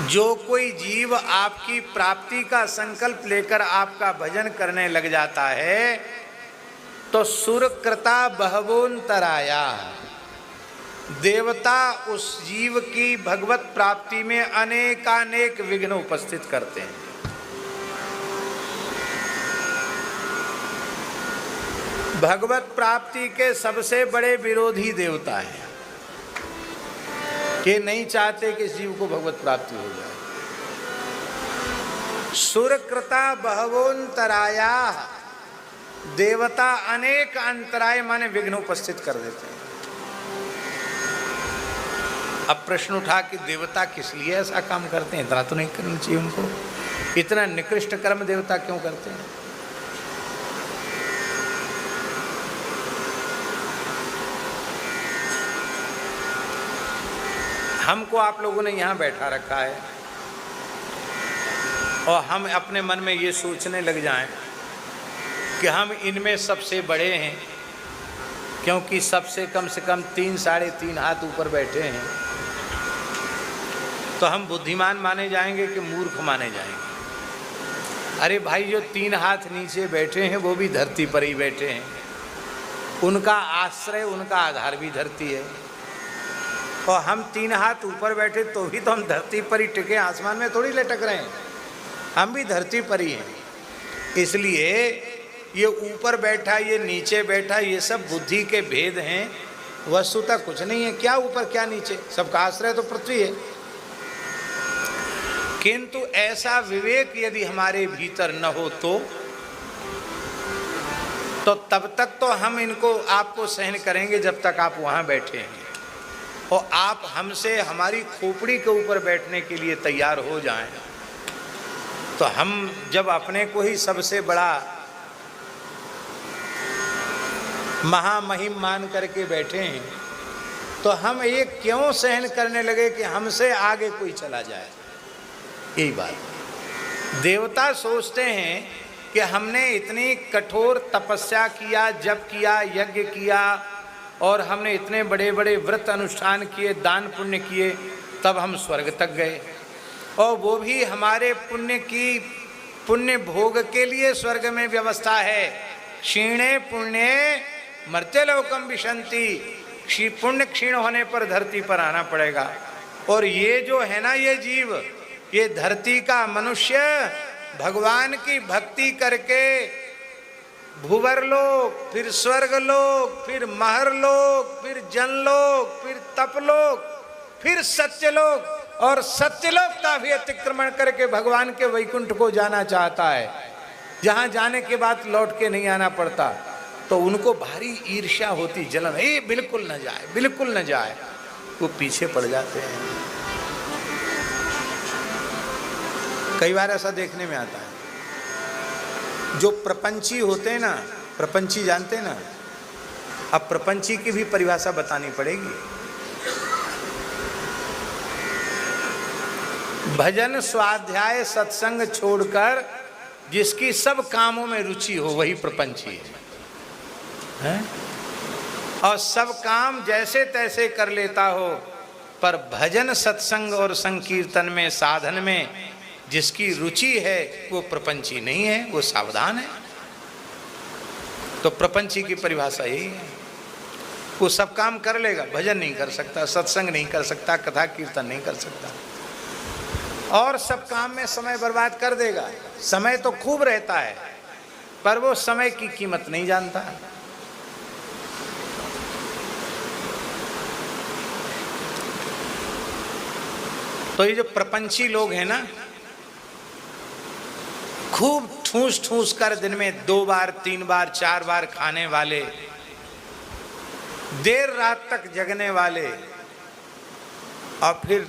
जो कोई जीव आपकी प्राप्ति का संकल्प लेकर आपका भजन करने लग जाता है तो सुरकृता बहवोन्तराया, देवता उस जीव की भगवत प्राप्ति में अनेकानेक विघ्न उपस्थित करते हैं। भगवत प्राप्ति के सबसे बड़े विरोधी देवता हैं, कि नहीं चाहते कि जीव को भगवत प्राप्ति हो जाए। सुरकृता बहवोन्तराया, देवता अनेक अंतराय माने विघ्न उपस्थित कर देते हैं। अब प्रश्न उठा कि देवता किस लिए ऐसा काम करते हैं? इतना तो नहीं करना चाहिए उनको, इतना निकृष्ट कर्म देवता क्यों करते हैं? हमको आप लोगों ने यहाँ बैठा रखा है और हम अपने मन में ये सोचने लग जाएं कि हम इनमें सबसे बड़े हैं, क्योंकि सबसे कम से कम 3 साढ़े 3 हाथ ऊपर बैठे हैं, तो हम बुद्धिमान माने जाएंगे कि मूर्ख माने जाएंगे? अरे भाई, जो 3 हाथ नीचे बैठे हैं वो भी धरती पर ही बैठे हैं, उनका आश्रय, उनका आधार भी धरती है। और हम 3 हाथ ऊपर बैठे तो भी तो हम धरती पर ही टिके, आसमान में थोड़ी लटक रहे हैं, हम भी धरती पर ही हैं। इसलिए ये ऊपर बैठा, ये नीचे बैठा, ये सब बुद्धि के भेद हैं, वस्तुतः कुछ नहीं है। क्या ऊपर क्या नीचे, सबका आश्रय तो पृथ्वी है। किंतु ऐसा विवेक यदि हमारे भीतर न हो तो तब तक तो हम इनको आपको सहन करेंगे जब तक आप वहाँ बैठे हैं, और आप हमसे हमारी खोपड़ी के ऊपर बैठने के लिए तैयार हो जाएं तो हम जब अपने को ही सबसे बड़ा महामहिम मान करके बैठे हैं तो हम ये क्यों सहन करने लगे कि हमसे आगे कोई चला जाए? यही बात। देवता सोचते हैं कि हमने इतनी कठोर तपस्या किया, जप किया, यज्ञ किया, और हमने इतने बड़े बड़े व्रत अनुष्ठान किए, दान पुण्य किए, तब हम स्वर्ग तक गए, और वो भी हमारे पुण्य भोग के लिए स्वर्ग में व्यवस्था है। क्षीणे पुण्ये मर्त्यलोकम विशन्ति, पुण्य क्षीण होने पर धरती पर आना पड़ेगा। और ये जो है ना, ये जीव, ये धरती का मनुष्य भगवान की भक्ति करके भूवर लोक, फिर स्वर्ग लोक, फिर महर लोक, फिर जनलोक, फिर तपलोक, फिर सत्यलोक, और सत्यलोक का भी अतिक्रमण करके भगवान के वैकुंठ को जाना चाहता है, जहाँ जाने के बाद लौट के नहीं आना पड़ता। तो उनको भारी ईर्ष्या होती, जलन, ये बिल्कुल न जाए, बिल्कुल न जाए, वो पीछे पड़ जाते हैं। कई बार ऐसा देखने में आता है, जो प्रपंची होते हैं ना, प्रपंची जानते हैं ना, अब प्रपंची की भी परिभाषा बतानी पड़ेगी। भजन स्वाध्याय सत्संग छोड़कर जिसकी सब कामों में रुचि हो वही प्रपंची है? और सब काम जैसे तैसे कर लेता हो, पर भजन सत्संग और संकीर्तन में, साधन में जिसकी रुचि है वो प्रपंची नहीं है, वो सावधान है। तो प्रपंची की परिभाषा यही है, वो सब काम कर लेगा, भजन नहीं कर सकता, सत्संग नहीं कर सकता, कथा कीर्तन नहीं कर सकता, और सब काम में समय बर्बाद कर देगा। समय तो खूब रहता है, पर वो समय की कीमत नहीं जानता। तो ये जो प्रपंची लोग हैं ना, खूब ठूस ठूस कर दिन में 2 बार 3 बार 4 बार खाने वाले, देर रात तक जगने वाले, और फिर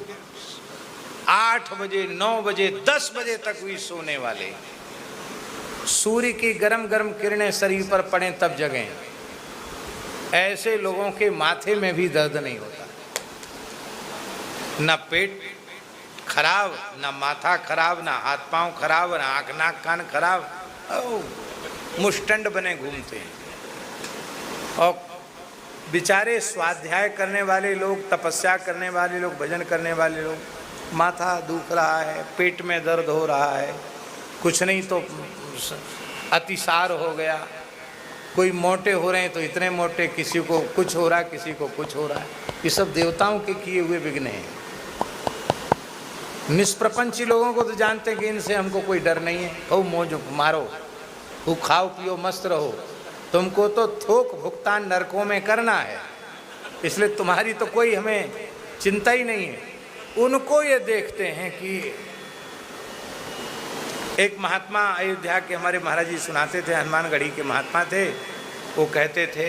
8 बजे 9 बजे 10 बजे तक भी सोने वाले, सूर्य की गरम गरम किरणें शरीर पर पड़े तब जगें, ऐसे लोगों के माथे में भी दर्द नहीं होता। न पेट खराब, ना माथा खराब, ना हाथ पांव खराब, ना आँख नाक कान खराब, मुष्टंड बने घूमते हैं। और बेचारे स्वाध्याय करने वाले लोग, तपस्या करने वाले लोग, भजन करने वाले लोग, माथा दुख रहा है, पेट में दर्द हो रहा है, कुछ नहीं तो अतिसार हो गया, कोई मोटे हो रहे हैं तो इतने मोटे, किसी को कुछ हो रहा है, किसी को कुछ हो रहा है। ये सब देवताओं के किए हुए विघ्न हैं। निष्प्रपंची लोगों को तो जानते हैं कि इनसे हमको कोई डर नहीं है, खूब मौज मारो, खूब खाओ पियो मस्त रहो, तुमको तो थोक भुगतान नरकों में करना है, इसलिए तुम्हारी तो कोई हमें चिंता ही नहीं है। उनको ये देखते हैं कि एक महात्मा अयोध्या के हमारे महाराज जी सुनाते थे, हनुमानगढ़ी के महात्मा थे, वो कहते थे,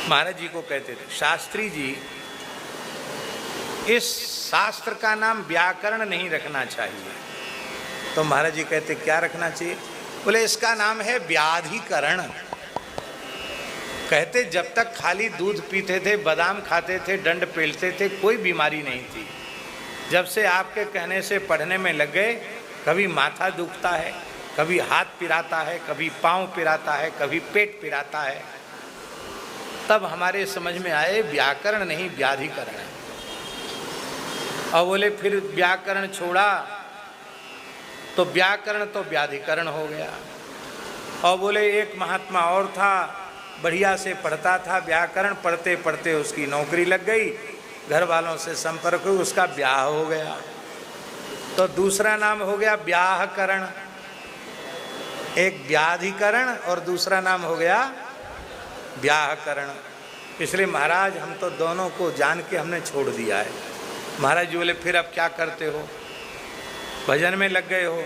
महाराज जी को कहते थे, शास्त्री जी इस शास्त्र का नाम व्याकरण नहीं रखना चाहिए। तो महाराज जी कहते क्या रखना चाहिए? बोले इसका नाम है व्याधिकरण। कहते जब तक खाली दूध पीते थे, बादाम खाते थे, डंड पेलते थे, कोई बीमारी नहीं थी। जब से आपके कहने से पढ़ने में लग गए, कभी माथा दुखता है, कभी हाथ पिराता है, कभी पाँव पिराता है, कभी पेट पिराता है, तब हमारे समझ में आए व्याकरण नहीं व्याधिकरण है। और बोले फिर व्याकरण छोड़ा तो व्याकरण तो व्याधिकरण हो गया। और बोले एक महात्मा और था, बढ़िया से पढ़ता था व्याकरण, पढ़ते पढ़ते उसकी नौकरी लग गई, घर वालों से संपर्क हुई, उसका ब्याह हो गया, तो दूसरा नाम हो गया ब्याहकरण। एक व्याधिकरण और दूसरा नाम हो गया ब्याहकरण। इसलिए महाराज हम तो दोनों को जान के हमने छोड़ दिया है। महाराज जी बोले फिर अब क्या करते हो? भजन में लग गए हो?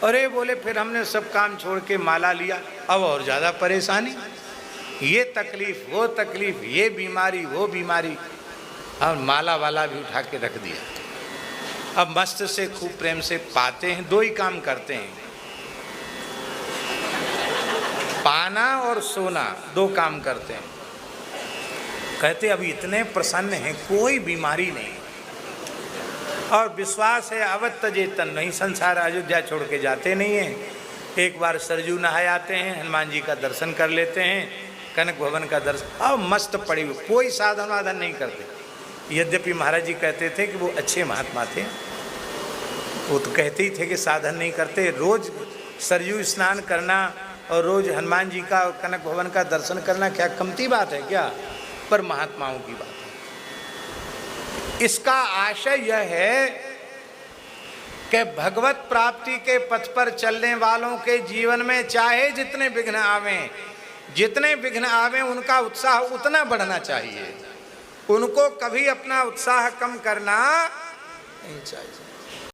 अरे बोले फिर हमने सब काम छोड़ के माला लिया, अब और ज़्यादा परेशानी, ये तकलीफ वो तकलीफ, ये बीमारी वो बीमारी, और माला वाला भी उठा के रख दिया। अब मस्त से खूब प्रेम से पाते हैं, दो ही काम करते हैं, पाना और सोना, दो काम करते हैं। कहते अभी इतने प्रसन्न हैं, कोई बीमारी नहीं, और विश्वास है अवत तजेतन नहीं, संसार अयोध्या छोड़ के जाते नहीं हैं। एक बार सरजू नहाए आते हैं, हनुमान जी का दर्शन कर लेते हैं, कनक भवन का दर्शन, और मस्त पड़े हुए, कोई साधन वाधन नहीं करते। यद्यपि महाराज जी कहते थे कि वो अच्छे महात्मा थे, वो तो कहते ही थे कि साधन नहीं करते, रोज सरयू स्नान करना और रोज हनुमान जी का कनक भवन का दर्शन करना क्या कमती बात है क्या? पर महात्माओं की बात है। इसका आशय यह है कि भगवत प्राप्ति के पथ पर चलने वालों के जीवन में चाहे जितने विघ्न आवें, जितने विघ्न आवें, उनका उत्साह उतना बढ़ना चाहिए, उनको कभी अपना उत्साह कम करना नहीं चाहिए।